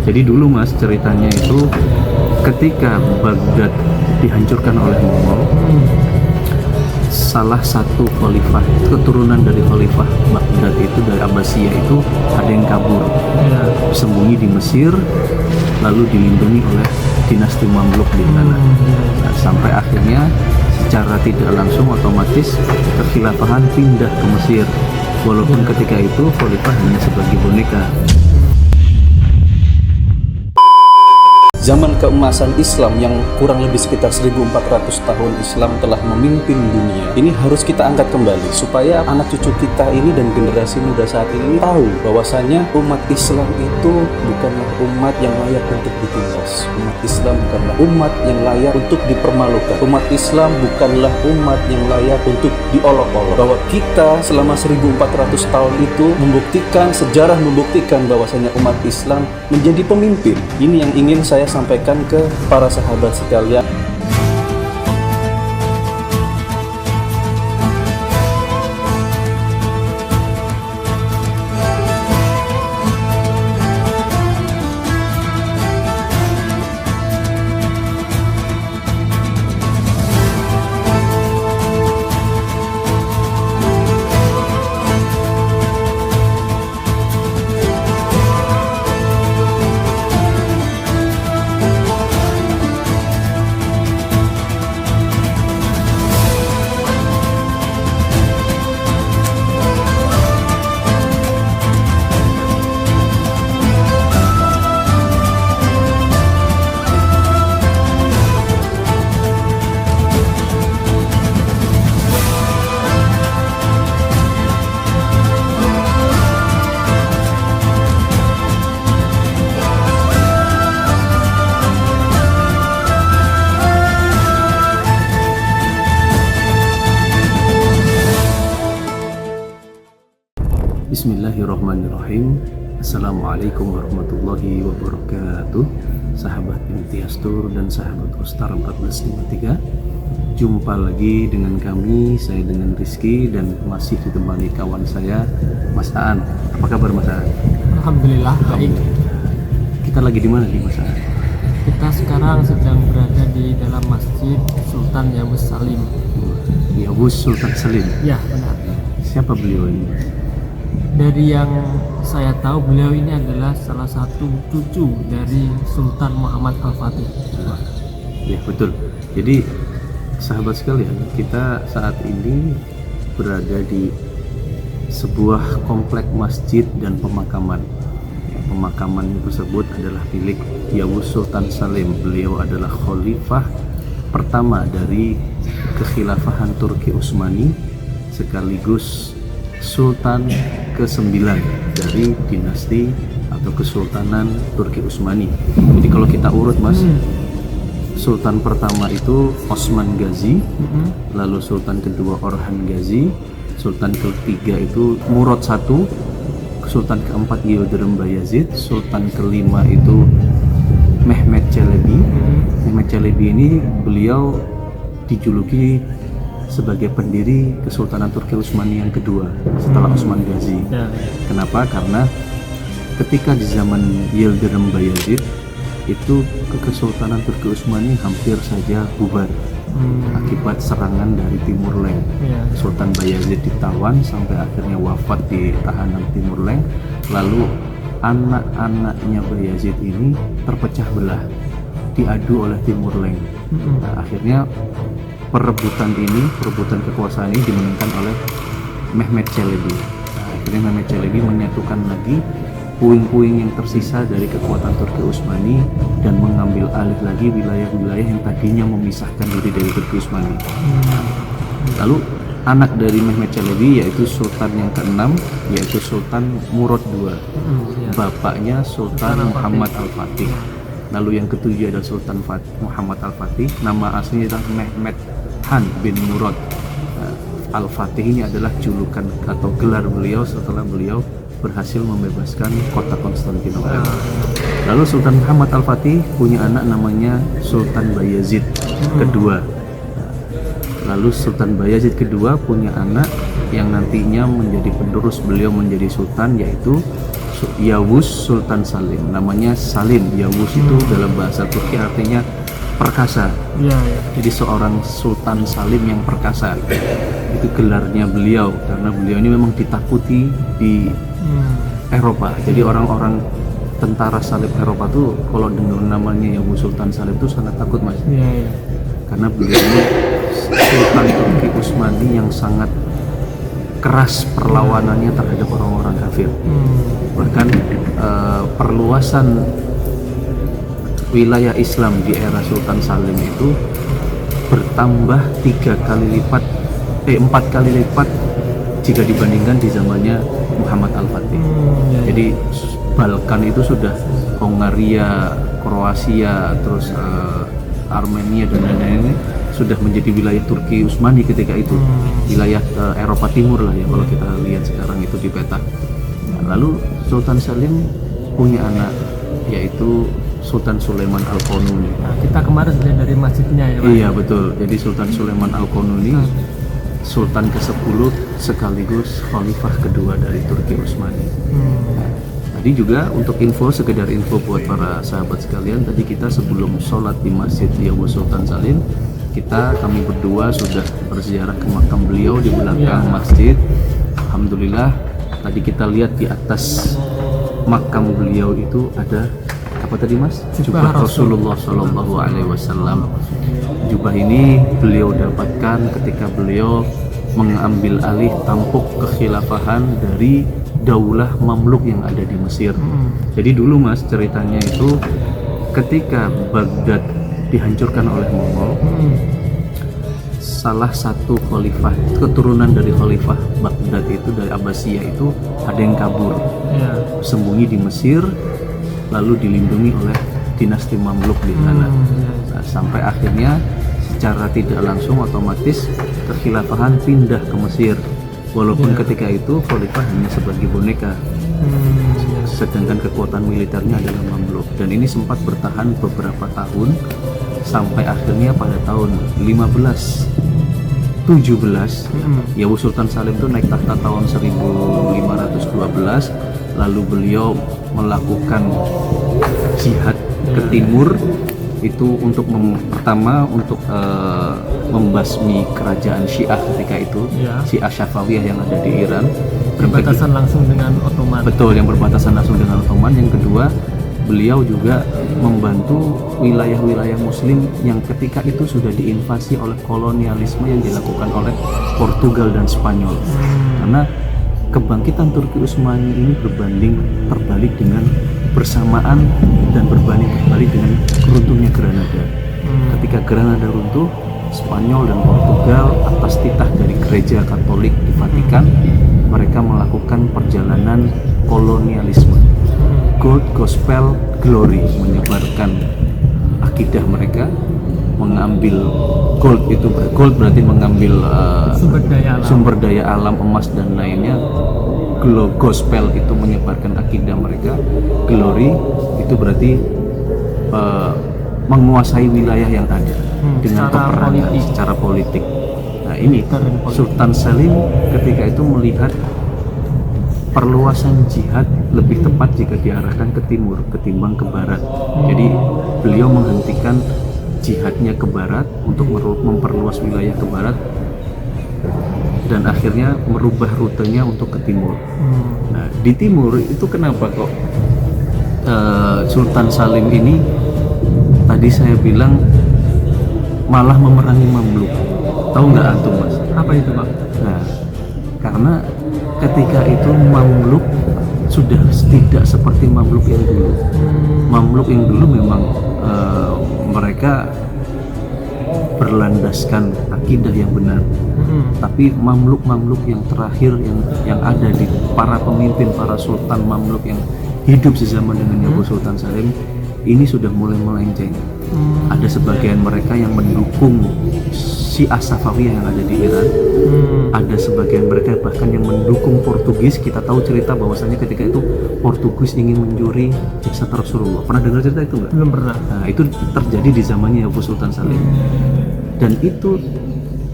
Jadi dulu Mas, ceritanya itu ketika Baghdad dihancurkan oleh Mongol, salah satu khalifah, keturunan dari khalifah Baghdad itu, dari Abbasiyah itu, ada yang kabur, sembunyi di Mesir, lalu dilindungi oleh dinasti Mamluk di sana. Nah, sampai akhirnya secara tidak langsung otomatis kekhilafahan pindah ke Mesir, walaupun ketika itu khalifah hanya sebagai boneka. Zaman keemasan Islam yang kurang lebih sekitar 1400 tahun Islam telah memimpin dunia. Ini harus kita angkat kembali supaya anak cucu kita ini dan generasi muda saat ini tahu bahwasanya umat Islam itu bukanlah umat yang layak untuk ditindas. Umat Islam bukanlah umat yang layak untuk dipermalukan. Umat Islam bukanlah umat yang layak untuk diolok-olok. Bahwa kita selama 1400 tahun itu membuktikan, sejarah membuktikan bahwasanya umat Islam menjadi pemimpin. Ini yang ingin saya sampaikan ke para sahabat sekalian. Bismillahirrahmanirrahim. Assalamualaikum warahmatullahi wabarakatuh. Sahabat Imtiaz Tour dan sahabat Ostar 1453, jumpa lagi dengan kami, saya dengan Rizky, dan masih ditemani kawan saya Mas Aan. Apa kabar Mas Aan? Alhamdulillah baik. Kita lagi di mana nih Mas Aan? Kita sekarang sedang berada di dalam Masjid Sultan Yabus Salim. Yabus Sultan Salim. Ya, benar. Siapa beliau ini? Dari yang saya tahu, beliau ini adalah salah satu cucu dari Sultan Muhammad Al-Fatih. Ya betul. Jadi sahabat sekalian, kita saat ini berada di sebuah komplek masjid dan pemakaman. Pemakaman tersebut adalah milik Yabus Sultan Salim. Beliau adalah khalifah pertama dari kekhilafahan Turki Utsmani, sekaligus Sultan ke-9 dari dinasti atau Kesultanan Turki Utsmani. Jadi kalau kita urut Mas, Sultan pertama itu Osman Gazi, lalu Sultan kedua Orhan Gazi, Sultan ketiga itu Murad I, Sultan keempat Yildirim Bayazid, Sultan kelima itu Mehmet Çelebi. Mehmet Çelebi ini beliau dijuluki sebagai pendiri Kesultanan Turki Utsmani yang kedua setelah Osman Gazi. Kenapa? Karena ketika di zaman Yildirim Bayazid itu Kesultanan Turki Utsmani hampir saja bubar akibat serangan dari Timur Leng. Sultan Bayazid ditawan sampai akhirnya wafat di tahanan Timur Leng. Lalu anak-anaknya Bayazid ini terpecah belah, diadu oleh Timur Leng. Nah, akhirnya perebutan kekuasaan ini dimenangkan oleh Mehmet Çelebi. Nah, akhirnya Mehmet Çelebi menyatukan lagi puing-puing yang tersisa dari kekuatan Turki Utsmani dan mengambil alih lagi wilayah-wilayah yang tadinya memisahkan diri dari Turki Utsmani. Lalu anak dari Mehmet Çelebi yaitu Sultan yang ke-6 yaitu Sultan Murad II. Bapaknya Sultan Muhammad Al-Fatih. Lalu yang ke-7 adalah Sultan Muhammad Al-Fatih. Nama aslinya adalah Mehmet Han bin Murad Al-Fatih. Ini adalah julukan atau gelar beliau setelah beliau berhasil membebaskan kota Konstantinopel. Lalu Sultan Muhammad Al-Fatih punya anak namanya Sultan Bayazid kedua. Lalu Sultan Bayazid kedua punya anak yang nantinya menjadi penerus beliau menjadi sultan, yaitu Yavuz Sultan Salim, namanya Salim. Yavuz itu dalam bahasa Turki artinya perkasa. Iya, iya. Jadi seorang Sultan Salim yang perkasa. Itu gelarnya beliau karena beliau ini memang ditakuti di Eropa. Jadi orang-orang tentara salib Eropa tuh kalau dengar namanya Yavuz Sultan Salim tuh sangat takut, Mas. Iya, iya. Karena beliau ini Sultan Turki Utsmani yang sangat keras perlawanannya terhadap orang-orang kafir. Bahkan perluasan wilayah Islam di era Sultan Salim itu bertambah 4 kali lipat jika dibandingkan di zamannya Muhammad Al-Fatih. Jadi Balkan itu sudah Hongaria, Kroasia, terus Armenia dan lain-lain ini sudah menjadi wilayah Turki Utsmani ketika itu, wilayah Eropa Timur lah ya kalau kita lihat sekarang itu di peta. Lalu Sultan Salim punya anak yaitu Sultan Sulaiman Al-Qanuni. Nah, kita kemarin lihat dari masjidnya ya, Pak? Iya betul. Jadi Sultan Sulaiman Al-Qanuni Sultan ke-10 sekaligus Khalifah kedua dari Turki Utsmani. Tadi juga untuk info, sekedar info buat para sahabat sekalian, tadi kita sebelum sholat di Masjid Yavuz Sultan Salim, kami berdua sudah berziarah ke makam beliau di belakang masjid. Alhamdulillah, tadi kita lihat di atas makam beliau itu ada apa tadi, Mas? Jubah Rasulullah Shallallahu Alaihi Wasallam. Jubah ini beliau dapatkan ketika beliau mengambil alih tampuk kekhilafahan dari daulah Mamluk yang ada di Mesir. Jadi dulu, Mas, ceritanya itu ketika Baghdad dihancurkan oleh Mongol, salah satu khalifah, keturunan dari khalifah Baghdad itu, dari Abbasiyah itu, ada yang kabur, sembunyi di Mesir, lalu dilindungi oleh dinasti Mamluk di sana. Nah, sampai akhirnya secara tidak langsung otomatis kekhilafahan pindah ke Mesir, walaupun ketika itu khalifah hanya sebagai boneka, sedangkan kekuatan militernya adalah Mamluk. Dan ini sempat bertahan beberapa tahun sampai akhirnya pada tahun 1517 Yavuz Sultan Salim itu naik tahta tahun 1512, lalu beliau melakukan jihad ke timur itu untuk pertama untuk membasmi kerajaan Syiah ketika itu, Syiah Syafawiyah yang ada di Iran, berbatasan langsung dengan Ottoman. Betul, yang berbatasan langsung dengan Ottoman. Yang kedua, beliau juga membantu wilayah-wilayah Muslim yang ketika itu sudah diinvasi oleh kolonialisme yang dilakukan oleh Portugal dan Spanyol. Karena kebangkitan Turki Utsmani ini berbanding terbalik dengan bersamaan dan berbanding terbalik dengan runtuhnya Granada. Ketika Granada runtuh, Spanyol dan Portugal atas titah dari gereja Katolik di Vatikan, mereka melakukan perjalanan kolonialisme, Gold Gospel Glory, menyebarkan akidah mereka, mengambil gold, itu gold berarti mengambil sumber daya alam, emas dan lainnya. Gospel itu menyebarkan akidah mereka, glory itu berarti menguasai wilayah yang ada dengan peperangan secara politik. Nah ini Sultan Salim ketika itu melihat perluasan jihad lebih tepat jika diarahkan ke timur ketimbang ke barat. Jadi beliau menghentikan jihadnya ke barat untuk memperluas wilayah ke barat, dan akhirnya merubah rutenya untuk ke timur. Nah di timur itu kenapa kok Sultan Salim ini tadi saya bilang malah memerangi Mamluk? Tahu nggak antum, Mas? Apa itu, Pak? Nah, karena ketika itu Mamluk sudah tidak seperti Mamluk yang dulu. Mamluk yang dulu memang mereka berlandaskan akidah yang benar. Tapi Mamluk yang terakhir yang ada di para pemimpin, para sultan Mamluk yang hidup sezaman dengan Yavuz Sultan Salim ini sudah mulai melenceng. Ada sebagian mereka yang mendukung Syiah Safawiyah yang ada di Iran. Ada sebagian mereka bahkan yang mendukung Portugis. Kita tahu cerita bahwasanya ketika itu Portugis ingin mencuri jasad Rasulullah. Pernah dengar cerita itu nggak? Belum pernah. Nah, itu terjadi di zamannya Yavuz Sultan Salim. Dan itu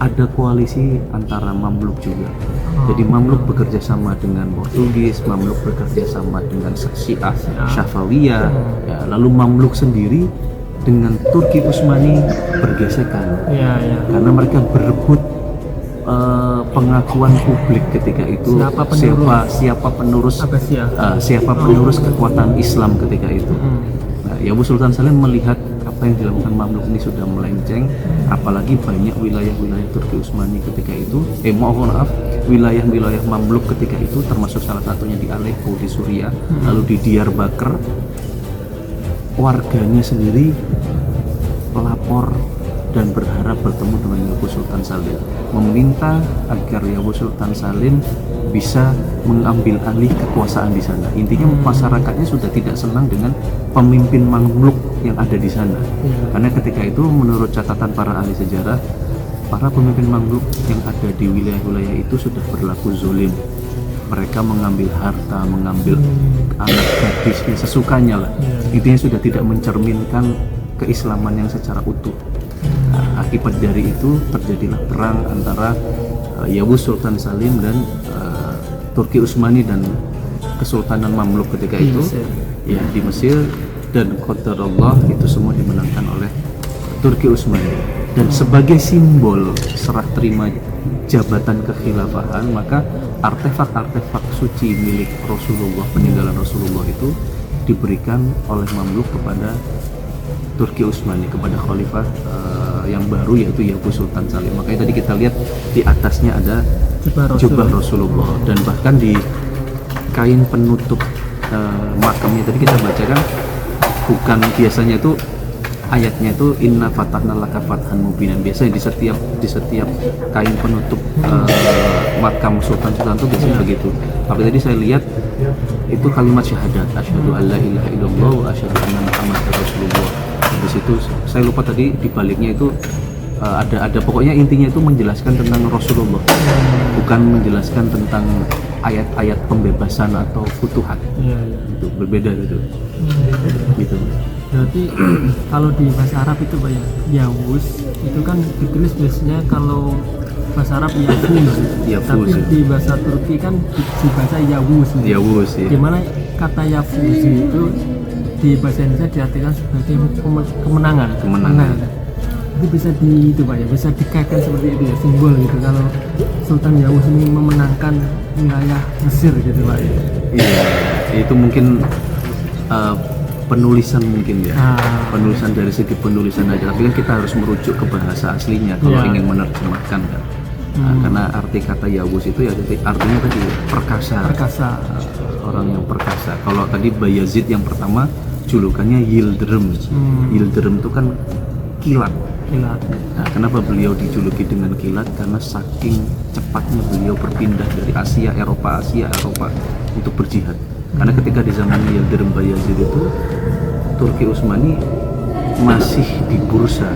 ada koalisi antara Mamluk juga. Jadi Mamluk bekerja sama dengan Portugis, Mamluk bekerja sama dengan Syiah Syafawiyah, ya, lalu Mamluk sendiri dengan Turki Utsmani bergesekan. Iya, iya. Karena mereka berebut pengakuan publik ketika itu siapa penerus Abbasiyah. siapa penerus kekuatan Islam ketika itu. Nah, Yawuz Sultan Salim melihat apa yang dilakukan Mamluk ini sudah melenceng, apalagi banyak wilayah-wilayah Turki Utsmani ketika itu, wilayah-wilayah Mamluk ketika itu termasuk salah satunya di Aleppo di Suriah, lalu di Diyarbakir, warganya sendiri lapor dan berharap bertemu dengan Yawuz Sultan Salim, meminta agar Yawuz Sultan Salim bisa mengambil alih kekuasaan di sana. Intinya masyarakatnya sudah tidak senang dengan pemimpin Mamluk yang ada di sana. Karena ketika itu menurut catatan para ahli sejarah, para pemimpin Mamluk yang ada di wilayah-wilayah itu sudah berlaku zolim. Mereka mengambil harta, mengambil anak gadisnya sesukanya lah. Intinya sudah tidak mencerminkan keislaman yang secara utuh. Nah, akibat dari itu terjadilah perang antara Yawuz Sultan Salim dan Turki Utsmani dan Kesultanan Mamluk ketika itu ya di Mesir, dan qadarullah itu semua dimenangkan oleh Turki Utsmani. Dan sebagai simbol serah terima jabatan kekhilafahan, maka artefak-artefak suci milik Rasulullah, peninggalan Rasulullah itu diberikan oleh Mamluk kepada Turki Utsmani, kepada khalifah yang baru yaitu Yawuz Sultan Salim. Makanya tadi kita lihat di atasnya ada jubah Rasulullah, dan bahkan di kain penutup makamnya tadi kita bacakan, bukan biasanya itu ayatnya itu inna fatahna laka fathan mubinan. Biasanya di setiap kain penutup makam sultan-sultan itu biasanya begitu. Tapi tadi saya lihat itu kalimat syahadat, asyhadu alla ilaha illallah wa asyhadu anna muhammadar rasulullah. Di situ saya lupa tadi di baliknya itu ada pokoknya intinya itu menjelaskan tentang Rasulullah, bukan menjelaskan tentang ayat-ayat pembebasan atau futuhat. Itu berbeda gitu. Gitu. Berarti kalau di bahasa Arab itu Pak ya, Yawuz itu kan ditulis biasanya kalau bahasa Arab Yavuz, tapi di bahasa Turki kan dibaca Yawuz. Yawuz ya. Dimana kata Yavuz itu di bahasa Indonesia diartikan sebagai kemenangan. Itu bisa itu Pak ya, bisa dikaitkan seperti itu ya, simbol gitu kalau Sultan Yawuz ini memenangkan wilayah Mesir gitu Pak ya. Iya, itu mungkin penulisan mungkin ya, penulisan dari segi penulisan aja, tapi kan kita harus merujuk ke bahasa aslinya kalau ingin menerjemahkan kan. Karena arti kata Yawuz itu ya artinya tadi perkasa. Orang yang perkasa. Kalau tadi Bayazid yang pertama julukannya Yildirim. Yildirim itu kan kilat. Nah, kenapa beliau dijuluki dengan kilat? Karena saking cepatnya beliau berpindah dari Asia Eropa untuk berjihad. Karena ketika di zaman Yildirim Bayazid itu Turki Utsmani masih di Bursa,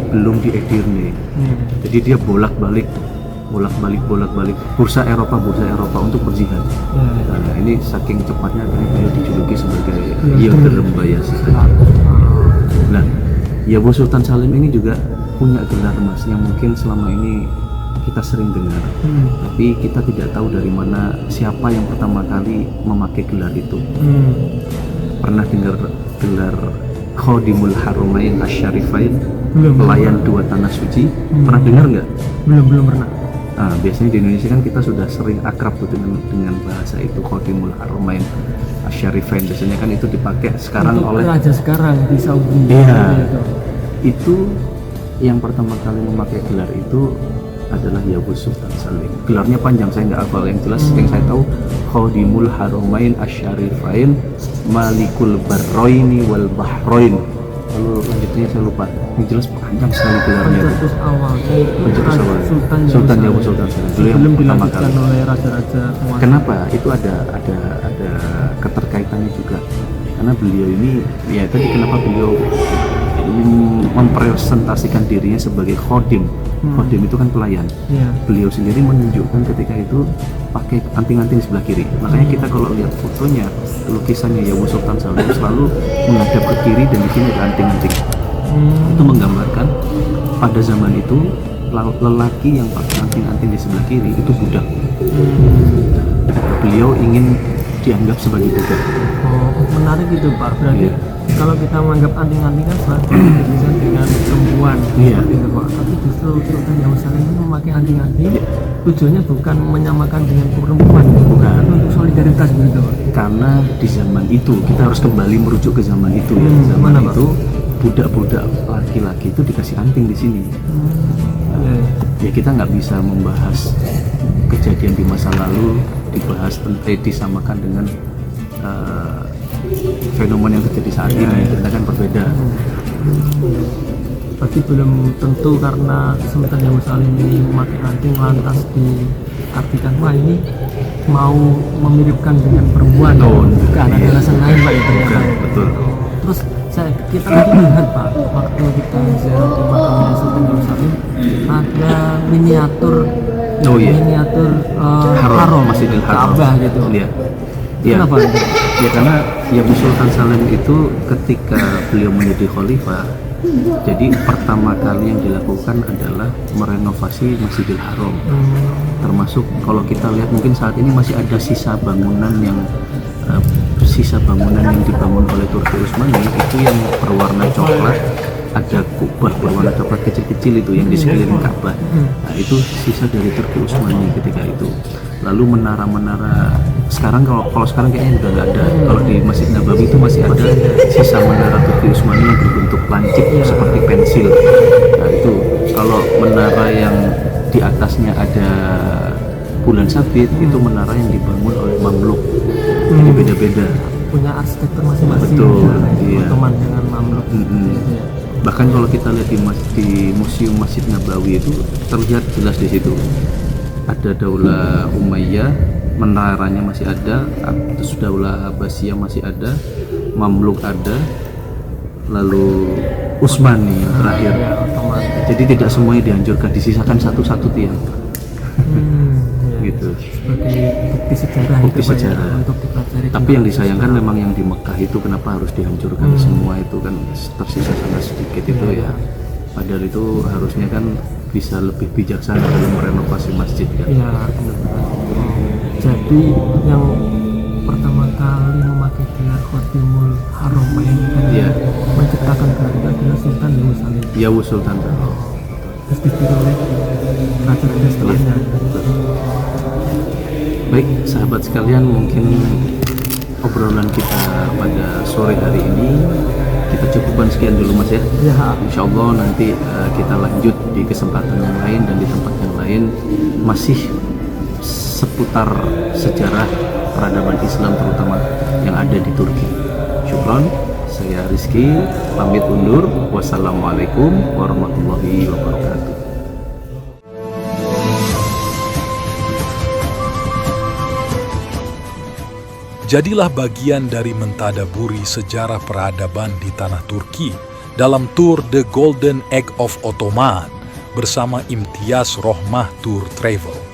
belum di Edirne. Jadi dia bolak-balik bursa Eropa untuk berjihad. Nah, ini saking cepatnya akhirnya beliau dijuluki sebagai Yildirim Bayazid. Nah, Yawuz Sultan Salim ini juga punya gelar Mas yang mungkin selama ini kita sering dengar, tapi kita tidak tahu dari mana siapa yang pertama kali memakai gelar itu. Pernah dengar gelar Khadimul Haramain Asy-Syarifain, pelayan dua tanah suci? Pernah dengar nggak? Belum pernah. Nah, biasanya di Indonesia kan kita sudah sering akrab tuh dengan bahasa itu, Khadimul Haramain Asy-Syarifain. Biasanya kan itu dipakai sekarang untuk oleh raja sekarang di Saudi. Iya. Itu yang pertama kali memakai gelar itu adalah Yawuz Sultan Salim. Gelarnya panjang, saya nggak hafal. Yang jelas yang saya tahu Khadimul Haramain Asy-Syarifain Malikul Barraini wal Bahrain. Lalu lanjutnya saya lupa. Yang jelas panjang sekali gelarnya. Pencetus awal Sultan Yawuz Sultan Salim. Dulu yang belum pertama kali. dilanjutkan oleh raja-raja semua. Kenapa? Itu ada keterkaitannya juga. Karena beliau ini ya tadi kenapa beliau mempresentasikan dirinya sebagai khodim. Khodim itu kan pelayan. Beliau sendiri menunjukkan ketika itu pakai anting-anting di sebelah kiri. Makanya kita kalau lihat fotonya, lukisannya Yawuz Sultan Salim selalu menghadap ke kiri dan di sini ada anting-anting. Itu menggambarkan pada zaman itu lelaki yang pakai anting-anting di sebelah kiri itu budak. Beliau ingin dianggap sebagai budak. Oh, menarik itu Pak. Berarti Iya. kalau kita menganggap anting-anting kan sebagai bisa dengan perempuan, Iya. seperti itu Pak. Tapi justru Sultan Yerusalem ini memakai anting-anting, Iya. tujuannya bukan menyamakan dengan perempuan, Bukan. tapi untuk solidaritas begitu Pak. Karena di zaman itu kita harus kembali merujuk ke zaman itu ya. Zaman mana, Pak? itu budak-budak laki-laki itu dikasih anting di sini. Iya. Ya kita nggak bisa membahas kejadian di masa lalu disamakan dengan fenomena yang terjadi saat ini. Kita kan berbeda. Berarti belum tentu karena Sultan Yerusalem ini memakai anting lantas diartikan wah ini mau memiripkan dengan perempuan. Oh, Bukan, ada iya. alasan lain Pak ya ternyata. Bukan, betul. Terus kita tadi lihat Pak, waktu kita ziarah di makamnya Sultan Yerusalem ada miniatur Oh, iya. miniatur Haram, Masjidil Haram. Ka'bah gitu. Iya. Iya. Kenapa itu? Ya karena Abu Sultan Salim itu ketika beliau menjadi khalifah, jadi pertama kali yang dilakukan adalah merenovasi Masjidil Haram. Termasuk kalau kita lihat mungkin saat ini masih ada sisa bangunan yang dibangun oleh Turki Utsmani itu yang berwarna coklat, ada kubah berwarna coklat kecil-kecil itu yang di sekeliling Ka'bah. Nah, itu sisa dari Turki Utsmani ketika itu. Lalu menara-menara sekarang kalau sekarang kayaknya udah nggak ada. Kalau di Masjid Nabawi itu masih ada sisa menara Turki Utsmani yang berbentuk lancip seperti pensil. Nah, itu kalau menara yang di atasnya ada bulan sabit itu menara yang dibangun oleh Mamluk. Jadi beda-beda. Punya arsitektur masing-masing. Betul, ya, iya. Ottoman dengan Mamluk. Mm-mm. Bahkan kalau kita lihat di Museum Masjid Nabawi itu terlihat jelas di situ ada Daulah Umayyah, menaranya masih ada, terus Daulah Abbasiyah masih ada, Mamluk ada, lalu Utsmani yang terakhir. Ya, Ottoman. Jadi tidak semuanya dihancurkan, disisakan satu-satu tiang. Ya. Gitu. Sebagai bukti sejarah Bukti itu Pak, ya, sejarah. untuk dipelajari. Tapi yang disayangkan memang yang di Mekah itu kenapa harus dihancurkan semua itu kan tersisa sangat sedikit itu ya. Padahal itu harusnya kan bisa lebih bijaksana dalam merenovasi masjid kan. Ya, benar-benar. Jadi yang pertama kali memakai gelar Khotimul Haram ini kan Iya. menciptakan gelar itu adalah Sultan Yerusalem. Ya Sultan. Terus ditiru oleh raja-raja setelahnya. Baik sahabat sekalian, mungkin obrolan kita pada sore hari ini kita cukupkan sekian dulu Mas ya. Ya, Insya Allah nanti kita lanjut di kesempatan yang lain dan di tempat yang lain masih seputar sejarah peradaban Islam terutama yang ada di Turki. Syukron, saya Rizky pamit undur. Wassalamualaikum warahmatullahi wabarakatuh. Jadilah bagian dari mentadaburi sejarah peradaban di tanah Turki dalam Tour The Golden Egg of Ottoman bersama Imtiaz Rohmah Tour Travel.